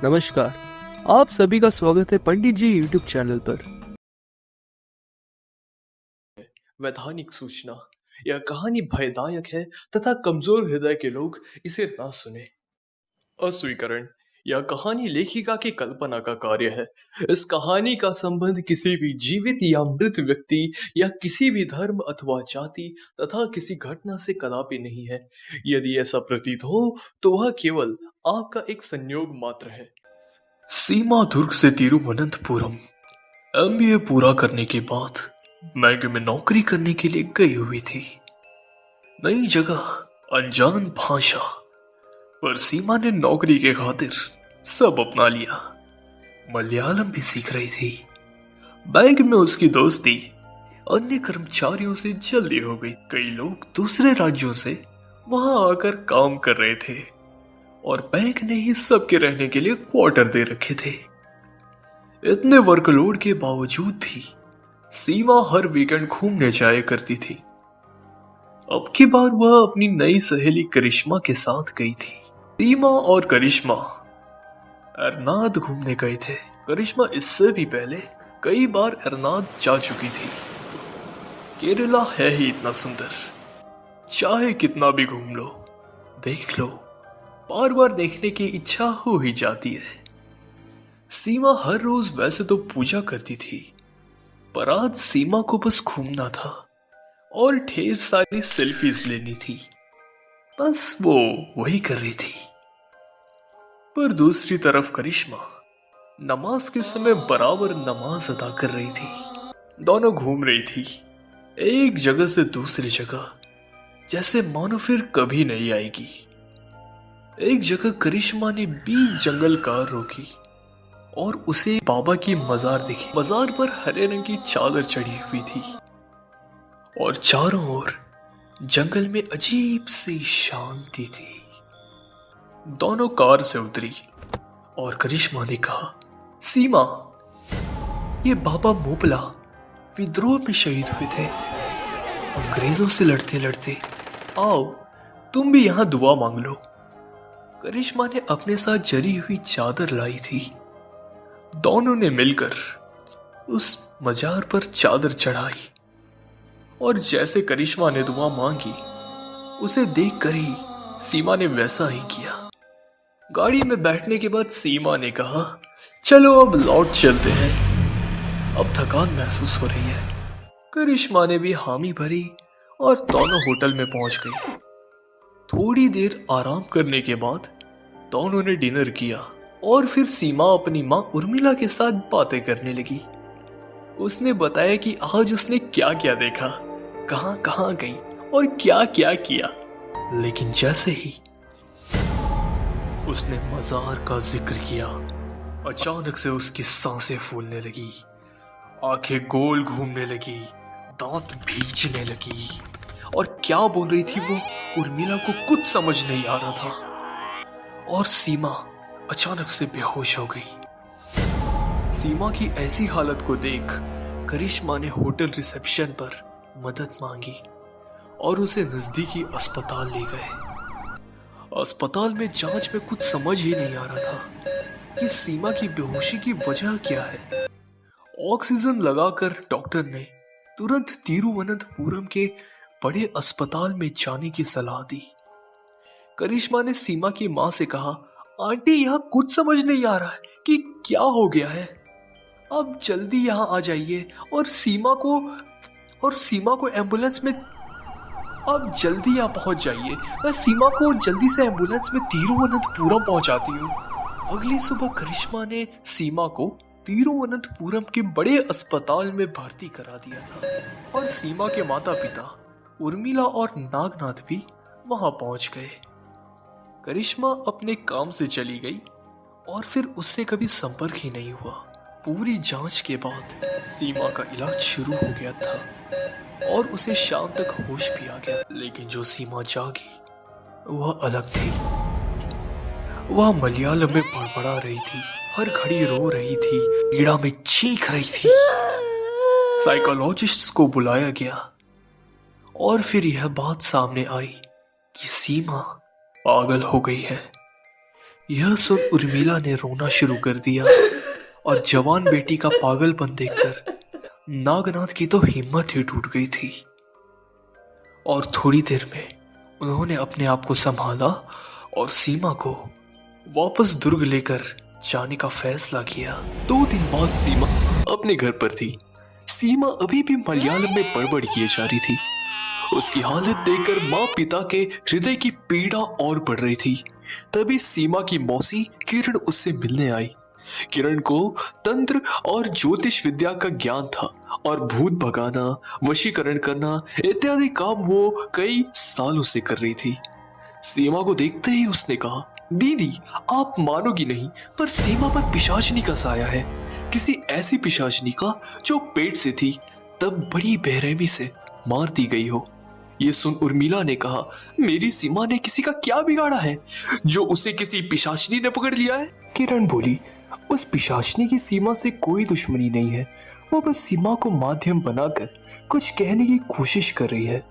नमस्कार। आप सभी का स्वागत है पंडित जी यूट्यूब चैनल पर। वैधानिक सूचना। यह कहानी भयदायक है तथा कमजोर हृदय के लोग इसे ना सुने। अस्वीकरण। यह कहानी लेखिका की कल्पना का कार्य है। इस कहानी का संबंध किसी भी जीवित या मृत व्यक्ति या किसी भी धर्म अथवा जाति तथा किसी घटना से कदापि नहीं है। यदि ऐसा प्रतीत हो तो वह केवल आपका एक संयोग मात्र है। सीमा दुर्ग से तिरुवनंतपुरम एमबीए पूरा करने के बाद बैंक में नौकरी करने के लिए गई हुई थी। नई जगह, अनजान भाषा, पर सीमा ने नौकरी के खातिर सब अपना लिया। मलयालम भी सीख रही थी। बैंक में उसकी दोस्ती अन्य कर्मचारियों से जल्दी हो गई। कई लोग दूसरे राज्यों से वहां आकर काम कर रहे थे और बैंक ने ही सबके रहने के लिए क्वार्टर दे रखे थे। इतने वर्कलोड के बावजूद भी सीमा हर वीकेंड घूमने जाया करती थी। अब की बार वह अपनी नई सहेली करिश्मा के साथ गई थी। सीमा और करिश्मा एरनाद घूमने गए थे। करिश्मा इससे भी पहले कई बार एरनाद जा चुकी थी। केरला है ही इतना सुंदर, चाहे कितना भी घूम लो, देख लो, बार बार देखने की इच्छा हो ही जाती है। सीमा हर रोज वैसे तो पूजा करती थी, पर आज सीमा को बस घूमना था और ढेर सारी सेल्फीज लेनी थी। बस वो वही कर रही थी। पर दूसरी तरफ करिश्मा नमाज के समय बराबर नमाज अदा कर रही थी। दोनों घूम रही थी एक जगह से दूसरी जगह, जैसे मानो फिर कभी नहीं आएगी। एक जगह करिश्मा ने बीच जंगल कार रोकी और उसे बाबा की मजार दिखी। मजार पर हरे रंग की चादर चढ़ी हुई थी और चारों ओर जंगल में अजीब सी शांति थी। दोनों कार से उतरी और करिश्मा ने कहा, सीमा, ये बाबा मोपला विद्रोह में शहीद हुए थे, अंग्रेजों से लड़ते लड़ते। आओ तुम भी यहां दुआ मांग लो। करिश्मा ने अपने साथ जरी हुई चादर लाई थी। दोनों ने मिलकर उस मजार पर चादर चढ़ाई और जैसे करिश्मा ने दुआ मांगी, उसे देखकर ही सीमा ने वैसा ही किया। गाड़ी में बैठने के बाद सीमा ने कहा, चलो अब लौट चलते हैं, अब थकान महसूस हो रही है। करिश्मा ने भी हामी भरी और दोनों होटल में पहुंच गई। थोड़ी देर आराम करने के बाद दोनों ने डिनर किया और फिर सीमा अपनी माँ उर्मिला के साथ बातें करने लगी। उसने बताया कि आज उसने क्या क्या देखा, कहां कहां गई और क्या क्या किया। लेकिन जैसे ही उसने मजार का जिक्र किया, अचानक से उसकी सांसें फूलने लगी, आंखें गोल घूमने लगी, दांत भींचने लगी और क्या बोल रही थी वो उर्मिला को कुछ समझ नहीं आ रहा था। और सीमा अचानक से बेहोश हो गई। सीमा की ऐसी हालत को देख करिश्मा ने होटल रिसेप्शन पर मदद मांगी और उसे नजदीकी अस्पताल ले गए। अस्पताल में जांच में कुछ समझ ही नहीं आ रहा था कि सीमा की बेहोशी की वजह क्या है। ऑक्सीजन लगाकर डॉक्टर ने तुरंत तिरुवनंतपुरम के बड़े अस्पताल में जाने की सलाह दी। करिश्मा ने सीमा की मां से कहा, आंटी यहाँ कुछ समझ नहीं आ रहा है कि क्या हो गया है, अब जल्दी यहाँ आ जाइए और सीमा को एम्बुलेंस में, अब जल्दी यहाँ पहुंच जाइए, मैं सीमा को जल्दी से एम्बुलेंस में तिरुवनंतपुरम पहुंचाती हूँ। अगली सुबह करिश्मा ने सीमा को तिरुवनंतपुरम के बड़े अस्पताल में भर्ती करा दिया था और सीमा के माता पिता उर्मिला और नागनाथ भी वहां पहुंच गए। करिश्मा अपने काम से चली गई और फिर उससे कभी संपर्क ही नहीं हुआ। पूरी जांच के बाद सीमा का इलाज शुरू हो गया था और उसे शाम तक होश भी आ गया। लेकिन जो सीमा जागी वह अलग थी। वह मलयालम में बड़बड़ा रही थी, हर घड़ी रो रही थी, पीड़ा में चीख रही थी। साइकोलॉजिस्ट को बुलाया गया और फिर यह बात सामने आई कि सीमा पागल हो गई है। यह सुन उर्मिला ने रोना शुरू कर दिया और जवान बेटी का पागलपन देखकर नागनाथ की तो हिम्मत ही टूट गई थी। और थोड़ी देर में उन्होंने अपने आप को संभाला और सीमा को वापस दुर्ग लेकर जाने का फैसला किया। 2 दिन बाद सीमा अपने घर पर थी। सीमा अभी भी मलयालम में बड़बड़ किए जा रही थी। उसकी हालत देखकर माँ पिता के हृदय की पीड़ा और बढ़ रही थी। तभी सीमा की मौसी किरण उससे मिलने आई। किरण को तंत्र और ज्योतिष विद्या का ज्ञान था और भूत भगाना, वशीकरण करना इत्यादि काम वो कई सालों से कर रही थी। सीमा को देखते ही उसने कहा, दीदी आप मानोगी नहीं, पर सीमा पर पिशाचनी का साया है, किसी ऐसी पिशाचनी का जो पेट से थी तब बड़ी बेरहमी से मार दी गई हो। ये सुन उर्मिला ने कहा, मेरी सीमा ने किसी का क्या बिगाड़ा है जो उसे किसी पिशाचनी ने पकड़ लिया है? किरण बोली, उस पिशाचनी की सीमा से कोई दुश्मनी नहीं है, वो बस सीमा को माध्यम बनाकर कुछ कहने की कोशिश कर रही है।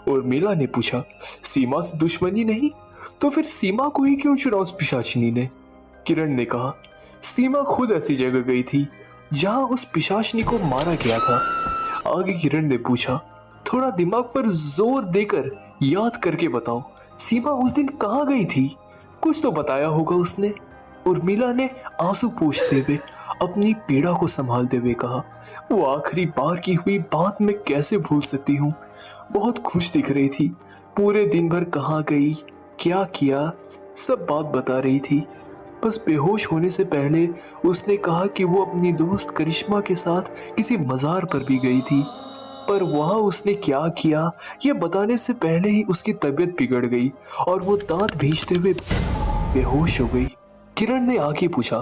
उर्मिला ने पूछा, सीमा से दुश्मनी नहीं तो फिर सीमा को ही क्यों चुना उस पिशाचनी ने? किरण ने कहा, सीमा खुद ऐसी जगह गई थी जहां उस पिशाचनी को मारा गया था। आगे किरण ने पूछा, थोड़ा दिमाग पर जोर देकर याद करके बताओ, सीमा उस दिन कहाँ गई थी? कुछ तो बताया होगा उसने। उर्मिला ने आंसू पोंछते हुए अपनी पीड़ा को संभालते हुए कहा, वो आखिरी बार की हुई बात मैं कैसे भूल सकती हूँ। बहुत खुश दिख रही थी, पूरे दिन भर कहाँ गई, क्या किया, सब बात बता रही थी। बस बेहोश होने से पहले उसने कहा कि वो अपनी दोस्त करिश्मा के साथ किसी मज़ार पर भी गई थी, पर वहाँ उसने क्या किया ये बताने से पहले ही उसकी तबीयत बिगड़ गई और वो दांत भींचते हुए बेहोश हो गई। किरण ने आगे पूछा,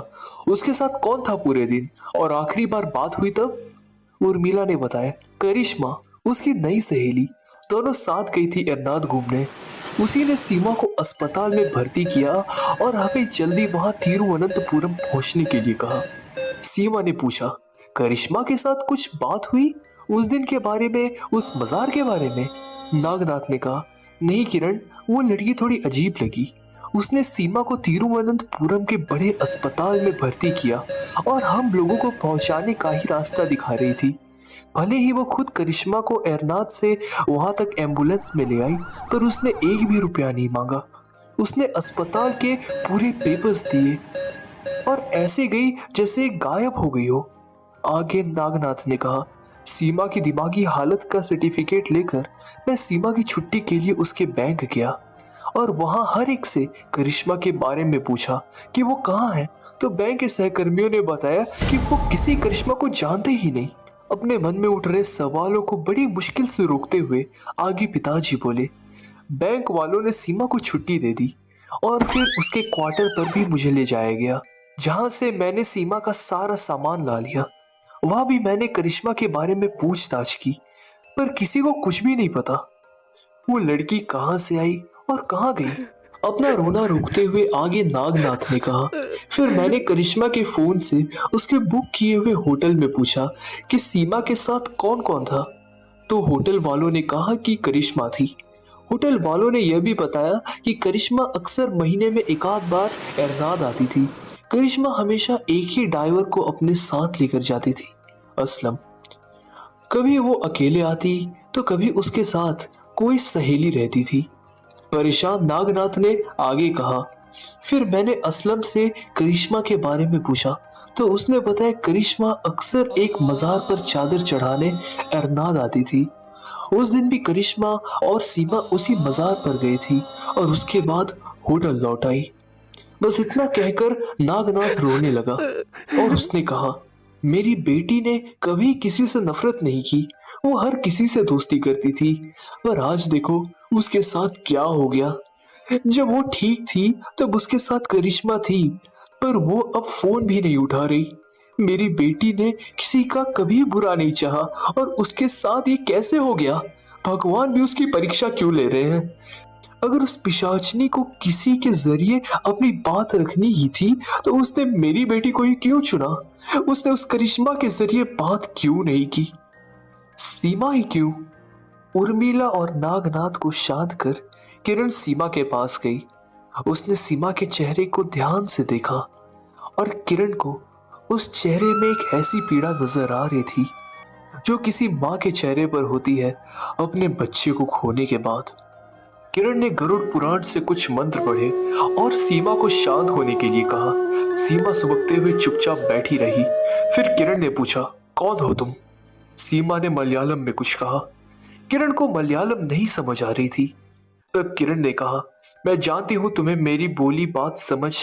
उसके साथ कौन था पूरे दिन और आखिरी बार बात हुई तब? उर्मिला ने बताया, करिश्मा, उसकी नई सहेली, दोनों साथ गई थी एरनाद घूमने। उसी ने सीमा को अस्पताल में भर्ती किया और हमें जल्दी वहां तिरुवनंतपुरम पहुंचने के लिए कहा। सीमा ने पूछा, करिश्मा के साथ कुछ बात हुई उस दिन के बारे में, उस मजार के बारे में? नागनाथ ने कहा, नहीं किरण, वो लड़की थोड़ी अजीब लगी। उसने सीमा को तिरुवनंतपुरम के बड़े अस्पताल में भर्ती किया और हम लोगों को पहुंचाने का ही रास्ता दिखा रही थी। भले ही वो खुद करिश्मा को एरनाद से वहां तक एम्बुलेंस में ले आई, पर उसने एक भी रुपया नहीं मांगा। उसने अस्पताल के पूरे पेपर्स दिए और ऐसे गई जैसे गायब हो गई हो। आगे नागनाथ ने कहा, सीमा की दिमागी हालत का सर्टिफिकेट लेकर मैं सीमा की छुट्टी के लिए उसके बैंक गया और वहां हर एक से करिश्मा के बारे में पूछा कि वो कहाँ है, तो बैंक के सहकर्मियों ने बताया कि वो किसी करिश्मा को जानते ही नहीं। अपने मन में उठ रहे सवालों को बड़ी मुश्किल से रोकते हुए आगे पिताजी बोले, बैंक वालों ने सीमा को छुट्टी दे दी और फिर उसके क्वार्टर पर भी मुझे ले जाया गया, जहां से मैंने सीमा का सारा सामान ला लिया। वहां भी मैंने करिश्मा के बारे में पूछताछ की, पर किसी को कुछ भी नहीं पता। वो लड़की कहाँ से आई और कहाँ गई? अपना रोना रोकते हुए आगे नागनाथ ने कहा, फिर मैंने करिश्मा के फोन से उसके बुक किए हुए होटल में पूछा कि सीमा के साथ कौन कौन था, तो होटल वालों ने कहा कि करिश्मा थी। होटल वालों ने यह भी बताया कि करिश्मा अक्सर महीने में एक आध बार एरनाद आती थी। करिश्मा हमेशा एक ही ड्राइवर को अपने साथ लेकर जाती थी, असलम। कभी वो अकेले आती तो कभी उसके साथ कोई सहेली रहती थी। परेशान नागनाथ ने आगे कहा, फिर मैंने असलम से करिश्मा के बारे में पूछा तो उसने बताया करिश्मा अक्सर एक मजार पर चादर चढ़ाने एरनाद आती थी। उस दिन भी करिश्मा और सीमा उसी मजार पर गई थी और उसके बाद होटल लौट आई। बस इतना कहकर नागनाथ रोने लगा और उसने कहा, मेरी बेटी ने कभी किसी से नफरत नहीं की, वो हर किसी से दोस्ती करती थी, पर आज देखो उसके साथ क्या हो गया। जब वो ठीक थी तब उसके साथ करिश्मा थी, पर वो अब फोन भी नहीं उठा रही। मेरी बेटी ने किसी का कभी बुरा नहीं चाहा और उसके साथ ये कैसे हो गया? भगवान भी उसकी परीक्षा क्यों ले रहे हैं? अगर उस पिशाचनी को किसी के जरिए अपनी बात रखनी ही थी तो उसने मेरी बेटी को ही क्यों चुना? उसने उस करिश्मा के जरिए बात क्यों नहीं की? सीमा ही क्यों? उर्मिला और नागनाथ को शांत कर किरण सीमा के पास गई उसने सीमा के चेहरे को ध्यान से देखा और किरण को उस चेहरे में एक ऐसी पीड़ा नजर आ रही थी जो किसी माँ के चेहरे पर होती है अपने बच्चे को खोने के बाद। किरण ने गरुड़ पुराण से कुछ मंत्र पढ़े और सीमा को शांत होने के लिए कहा। सीमा सुबकते हुए चुपचाप बैठी रही। फिर किरण ने पूछा, कौन हो तुम? सीमा ने मलयालम में कुछ कहा। किरण को मलयालम नहीं समझ आ रही थी। तब किरण ने कहा, मैं जानती हूं तुम्हें मेरी बोली बात समझ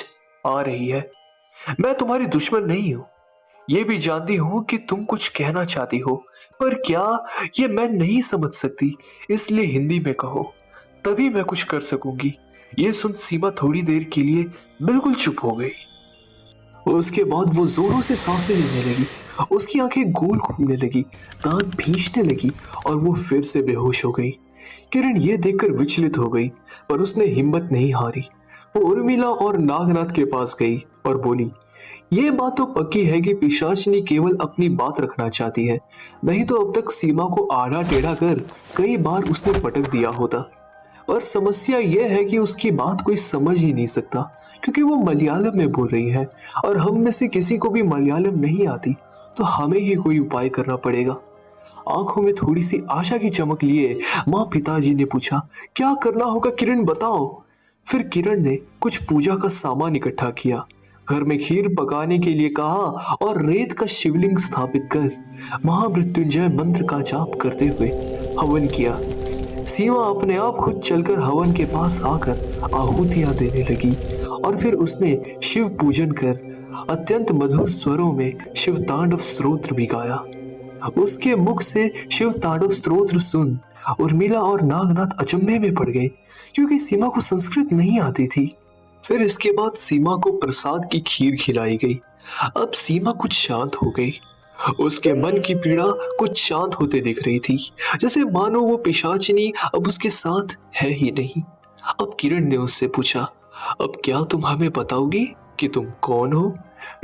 आ रही है। मैं तुम्हारी दुश्मन नहीं हूं। ये भी जानती हूं कि तुम कुछ कहना चाहती हो, पर क्या ये मैं नहीं समझ सकती, इसलिए हिंदी में कहो, तभी मैं कुछ कर सकूंगी। ये सुन सीमा थोड़ी देर के लिए बिल्कुल चुप हो गई। उसके बाद वो जोरों से सांसें लेने लगी। उसकी आंखें गोल घूमने लगी, दांत भींचने लगी और वो फिर से बेहोश हो गई। किरण ये देखकर विचलित हो गई, पर उसने हिम्मत नहीं हारी। वो उर्मिला और नागनाथ के पास गई और बोली, ये बात तो पक्की है कि पिशाचिनी केवल अपनी बात रखना चाहती है, नहीं तो अब तक सीमा को आड़ा टेढ़ा कर कई बार उसने पटक दिया होता। और समस्या यह है कि उसकी बात कोई समझ ही नहीं सकता, क्योंकि वो मलयालम में बोल रही है और हम में से किसी को भी मलयालम नहीं आती, तो हमें ही कोई उपाय करना पड़ेगा। आंखों में थोड़ी सी आशा की चमक लिए माँ पिताजी ने पूछा, क्या करना होगा किरण, बताओ। फिर किरण ने कुछ पूजा का सामान इकट्ठा किया, घर में खीर पकाने के लिए कहा और रेत का शिवलिंग स्थापित कर महामृत्युंजय मंत्र का जाप करते हुए हवन किया। सीमा अपने आप खुद चलकर हवन के पास आकर आहुतियां देने लगी और फिर उसने शिव पूजन कर अत्यंत मधुर स्वरों में शिव तांडव स्तोत्र भी गाया। उसके मुख से शिव तांडव स्तोत्र सुन उर्मिला और नागनाथ अचंभे में पड़ गए, क्योंकि सीमा को संस्कृत नहीं आती थी। फिर इसके बाद सीमा को प्रसाद की खीर खिलाई गई। अब सीमा कुछ शांत हो गई। उसके मन की पीड़ा कुछ शांत होते दिख रही थी, जैसे मानो वो पिशाचिनी अब उसके साथ है ही नहीं। अब किरण ने उससे पूछा, अब क्या तुम हमें बताओगी कि तुम कौन हो?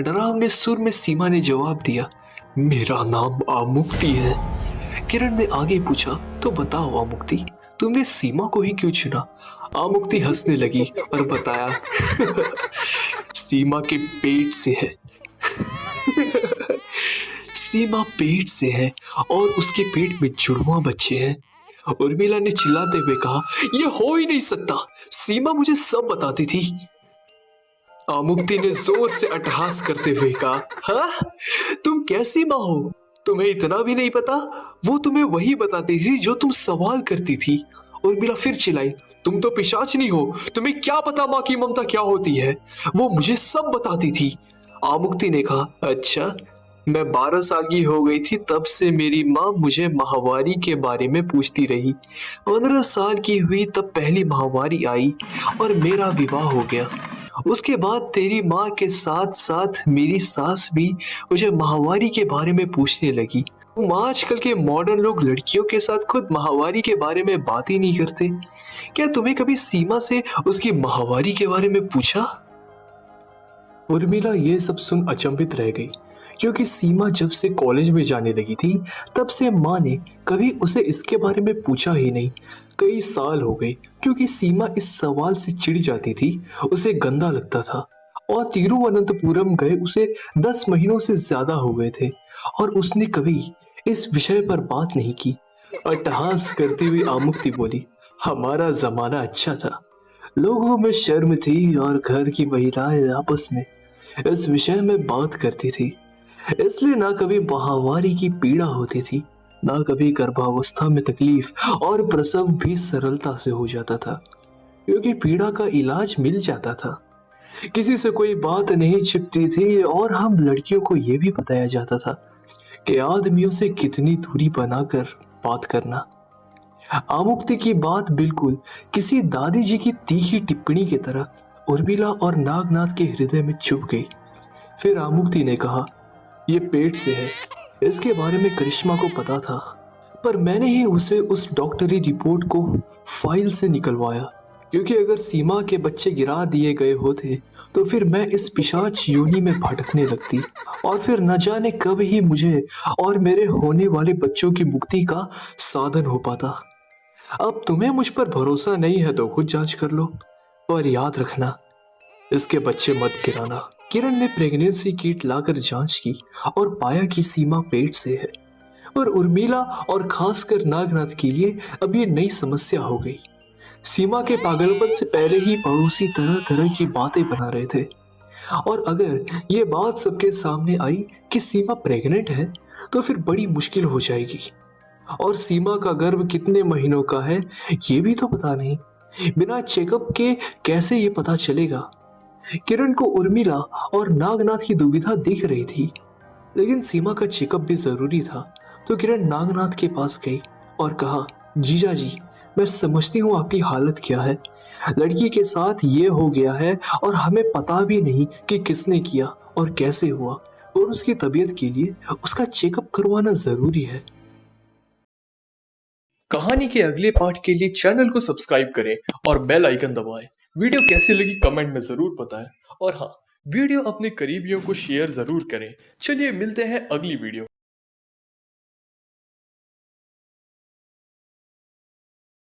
डरावने सुर में सीमा ने जवाब दिया, मेरा नाम आमुक्ति है। किरण ने आगे पूछा, तो बताओ आमुक्ति, तुमने सीमा को ही क्यों चुना? आमुक्ति हंसने लगी और बताया, सीमा के पेट से है। सीमा पेट से है और उसके पेट में जुड़वा बच्चे हैं। उर्मिला ने चिल्लाते हुए कहा, यह हो ही नहीं सकता, सीमा मुझे सब बताती थी। आमुक्ति ने जोर से अट्टहास करते हुए कहा, हाँ, तुम कैसी माँ हो, तुम्हें इतना भी नहीं पता? वो तुम्हें वही बताती थी जो तुम सवाल करती थी। उर्मिला फिर चिल्लाई, तुम तो पिशाचिनी हो, तुम्हें क्या पता माँ की ममता क्या होती है? वो मुझे सब बताती थी। आमुक्ति ने कहा, अच्छा, मैं 12 साल की हो गई थी तब से मेरी माँ मुझे माहवारी के बारे में पूछती रही। 15 साल की हुई तब पहली माहवारी आई और मेरा विवाह हो गया। उसके बाद तेरी माँ के साथ साथ मेरी सास भी मुझे माहवारी के बारे में पूछने लगी। तुम आजकल के मॉडर्न लोग लड़कियों के साथ खुद माहवारी के बारे में बात ही नहीं करते। क्या तुम्हें कभी सीमा से उसकी माहवारी के बारे में पूछा? उर्मिला ये सब सुन अचंभित रह गई, क्योंकि सीमा जब से कॉलेज में जाने लगी थी तब से माँ ने कभी उसे इसके बारे में पूछा ही नहीं। कई साल हो गए, क्योंकि सीमा इस सवाल से चिढ़ जाती थी, उसे गंदा लगता था। और तिरुवनंतपुरम गए उसे 10 महीनों से ज्यादा हो गए थे और उसने कभी इस विषय पर बात नहीं की। अट्टहास करती हुई आमुक्ति बोली, हमारा जमाना अच्छा था, लोगों में शर्म थी और घर की महिलाएं आपस में इस विषय में बात करती थी, इसलिए ना कभी माहवारी की पीड़ा होती थी, ना कभी गर्भावस्था में तकलीफ, और प्रसव भी सरलता से हो जाता था, क्योंकि पीड़ा का इलाज मिल जाता था। किसी से कोई बात नहीं छिपती थी और हम लड़कियों को यह भी बताया जाता था कि आदमियों से कितनी दूरी बनाकर बात करना। आमुक्ति की बात बिल्कुल किसी दादी जी की तीखी टिप्पणी की तरह उर्मिला और नागनाथ के हृदय में चुभ गई। फिर आमुक्ति ने कहा, ये पेट से है, इसके बारे में करिश्मा को पता था, पर मैंने ही उसे उस डॉक्टरी रिपोर्ट को फाइल से निकलवाया, क्योंकि अगर सीमा के बच्चे गिरा दिए गए होते तो फिर मैं इस पिशाच योनि में भटकने लगती और फिर न जाने कब ही मुझे और मेरे होने वाले बच्चों की मुक्ति का साधन हो पाता। अब तुम्हें मुझ पर भरोसा नहीं है तो खुद जांच कर लो। और याद रखना, इसके बच्चे मत गिराना। किरण ने प्रेगनेंसी किट लाकर जांच की और पाया कि सीमा पेट से है। पर उर्मिला और खासकर नागनाथ के लिए अब ये नई समस्या हो गई। सीमा के पागलपन से पहले ही पड़ोसी तरह तरह की बातें बना रहे थे, और अगर ये बात सबके सामने आई कि सीमा प्रेग्नेंट है तो फिर बड़ी मुश्किल हो जाएगी। और सीमा का गर्भ कितने महीनों का है ये भी तो पता नहीं। बिना चेकअप के कैसे ये पता चलेगा। किरण को उर्मिला और नागनाथ की दुविधा दिख रही थी, लेकिन सीमा का चेकअप भी जरूरी था। तो किरण नागनाथ के पास गई और कहा, जीजा जी, मैं समझती हूँ आपकी हालत क्या है। लड़की के साथ ये हो गया है और हमें पता भी नहीं कि किसने किया और कैसे हुआ, और उसकी तबीयत के लिए उसका चेकअप करवाना जरूरी है। कहानी के अगले पार्ट के लिए चैनल को सब्सक्राइब करें और बेल आइकन दबाएं। वीडियो कैसी लगी कमेंट में जरूर बताएं, और हाँ, वीडियो अपने करीबियों को शेयर जरूर करें। चलिए मिलते हैं अगली वीडियो।